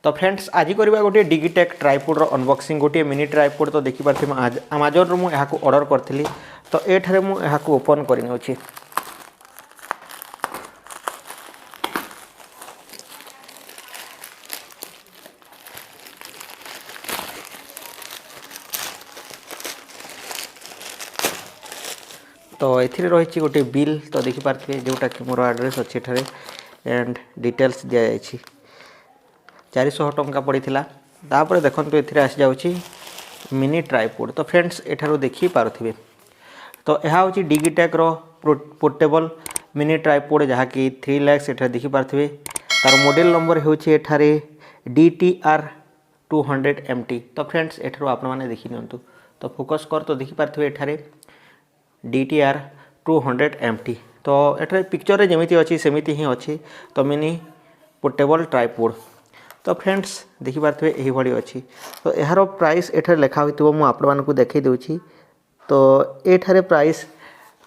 तो फ्रेंड्स आज करवा गोटे डिजिटेक ट्राइपोड अनबॉक्सिंग गोटे मिनी ट्राइपोड तो देखि पारथि अमेजन रो मु यहाँ को ऑर्डर करथिली तो एठारे मु यहाँ को ओपन करनी अछि। तो एथिरे रही गोटे बिल तो देखि पारथि जोटा कि मोर एड्रेस अच्छी एठारे एंड डिटेल्स दिया जायछि 400 टंका पड़ीथिला। तापर देखंतु एथिरे आसी जाउछि मिनी ट्राइपोड। तो फ्रेंड्स एठारो देखि पारुथिबे तो यह हूँ डिजिटेक रो पोर्टेबल मिनी ट्राइपोड जहाँ कि 3 लाख एठारे देखि पारुथिबे। तार मॉडल नंबर होछि एठारे DTR 200 MT। तो फ्रेंड्स एठारो आपण माने देखि नियंतु तो फोकस कर तो देखि पारुथिबे एठारे DTR 200 MT। तो एठारे पिक्चर रे जेमिति अछि सेमिति ही अछि तो मिनी पोर्टेबल ट्राइपोड। तो फ्रेंड्स देखि पारथबे एही भଳି अछि। तो एहारो प्राइस एठारे लेखा होइतबो मु आपण मानकु देखै देउछि। तो एठारे प्राइस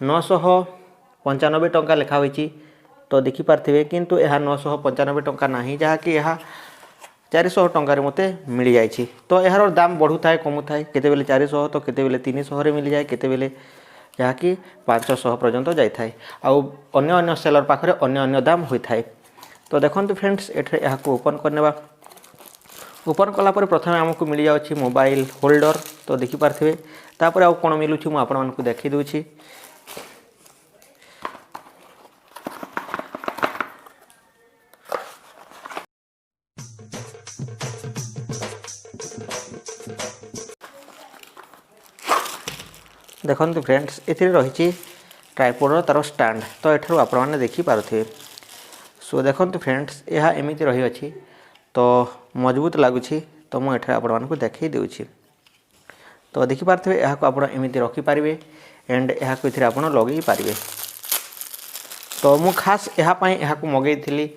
995 टंका लेखा होइछि। तो देखि पारथबे किंतु एहा 995 टंका नाही जहा कि एहा 400 टंका रे मते मिल जायछि। तो एहारो दाम बढ़ु थाए कमु थाए केते बेले 400 तो केते बेले 300 रे मिल जाय केते बेले जहा कि 500 पर्यंत जाय थाए आ अन्य अन्य सेलर पाखरे अन्य अन्य दाम होई थाए। तो देखंतु फ्रेंड्स एठारे एहा को ओपन करनेबा ओपन कला पर प्रथम हमको मिल जाउछि मोबाइल होल्डर। तो देखि पारथबे तापर आ कोन मिलुछि मु आपण मानकु देखि दोछि। देखंतु फ्रेंड्स एथिरे रहिछि ट्राइपोड रो तार स्टैंड। तो एठारु आपण माने देखि पारथबे। सो देखंतु फ्रेंड्स यह एमिति रही अछि तो मजबूत लागुछि। तो मु एठा आपण मानकु देखि देउछि। तो देखि पारथबे यहा को आपण एमिति रखि पारिबे एंड यहा को इथिरे आपण लगेई पारिबे। तो मु खास यहा पई यहा को मगेइथिली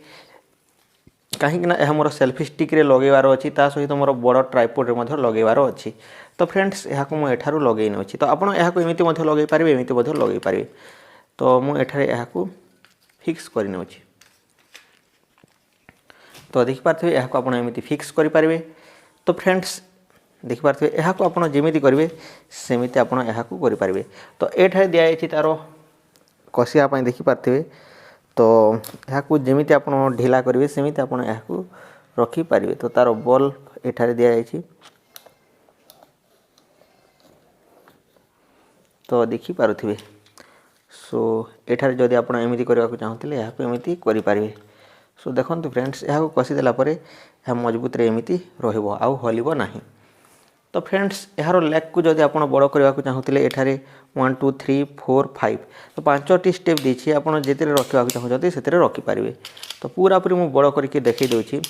काहे कि ना यहा मोर सेल्फी स्टिक रे लगेवार अछि ता सहित मोर बड़ ट्राइपोड रे मध्ये लगेवार अछि। तो फ्रेंड्स यहा को मु एठारु लगेइ न अछि। तो आपण यहा को एमिति मध्ये लगेई पारिबे एमिति मध्ये लगेई पारिबे। तो मु एठारे यहा को फिक्स करिन अछि। तो देखि पारथबे यहा को आपण एमिति फिक्स करि पारिबे। तो फ्रेंड्स देखि पारथबे यहा को आपण जेमिति करिवे सेमिति आपण यहा को करि पारिबे। तो एठारे दिया अछि तारो कसिया पई देखि पारथबे। तो यहा को जेमिति आपण ढिला करिवे सेमिति आपण यहा को रखि पारिबे। तो तारो बॉल एठारे दिया अछि। तो देखि पारुथिबे। सो एठारे जदि आपण एमिति करबा को चाहतिले यहा को एमिति करि पारिबे। सो देखंतु फ्रेंड्स यहा को कसी देला परे यहा मजबूत रे एमिति रहिबो आउ हलिबो नाही। तो फ्रेंड्स यार लेग को जदि आपण बड़ करबा को चाहतिले एठारे 1 2 3 4 5 तो 5टी स्टेप देछि आपण जेतेरे रखिबा को चाहते सेतेरे रखि पारिबे। तो पूरा पूरी मु बड़ करके देखै देउछि।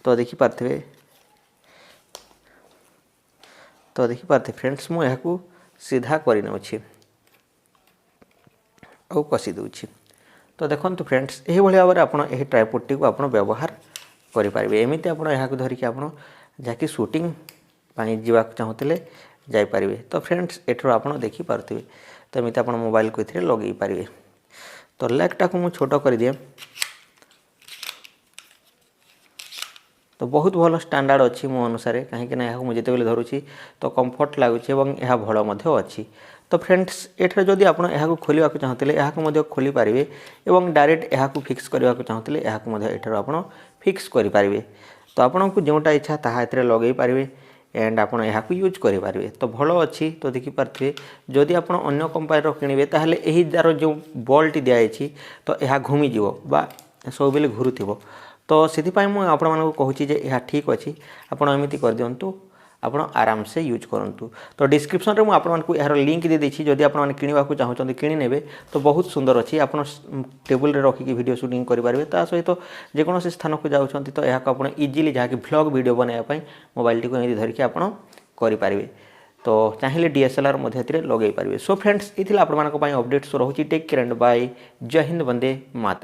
तो देखि पारथबे। तो देखि पारथे फ्रेंड्स मु यहा को सीधा करि नउछि औ कसी देउछि। तो देखंतु फ्रेंड्स एही भली भाबरे आपण एही ट्राइपोड टी को आपण व्यवहार करि पारिबे। एमिति आपण यहा को धरि के आपण जाकी शूटिंग पानी जीवा चाहते जाई पारिबे। तो फ्रेंड्स एठरो आपण देखि पारथिबे। तो एमिति आपण मोबाइल को इथिरे लगेई पारिबे। तो लेगटा को मु छोटो कर दिए। तो बहुत भलो स्टैंडर्ड अछि मो अनुसार काहे कि ना यहा मु जेते बेले धरुछि तो कंफर्ट लागुछि एवं यहा भलो मध्ये अछि। तो फ्रेंड्स एठरे जदि आपण यहा को खोलिबा को चाहतिले यहा को मध्ये खोली पारिबे एवं डायरेक्ट यहा को फिक्स करबा को चाहतिले यहा को मध्ये एठरो आपण फिक्स करि पारिबे। तो आपण को जोटा इच्छा ताहा एथरे लगेई पारिबे एंड आपण यहा को यूज करि पारिबे। तो भलो अछि। तो देखि पारथिबे जदि आपण अन्य कंपनी रो किनिबे ताहले एही दारो जो बॉल्ट दिया अछि तो यहा घुमी जिवो बा सब बेले घुरुथिबो। तो सेति पई मु आपण मानको कहूछि जे यहा ठीक अछि आपण एमिति कर दियंतु आपण आराम से यूज करंतु। तो डिस्क्रिप्शन रे मु आपण मानको यार लिंक दे देछि जदि आपण माने किनिबा को चाहउछन किनि नेबे। तो बहुत सुंदर अछि आपण टेबल रे रखि के वीडियो शूटिंग करि पारिबे। ता सहित जे कोनोसी स्थान को जाउछन तो यहा को आपण इजीली जाके व्लॉग वीडियो बनाया पई मोबाइल टी को एमिति धरि के आपण करि पारिबे। तो चाहिले DSLR मध्ये थिरे लगेई पारिबे। सो फ्रेंड्स इथिला आपण मानको पई अपडेट सो रहउछि। Take care and bye. जय हिंद वंदे मातरम।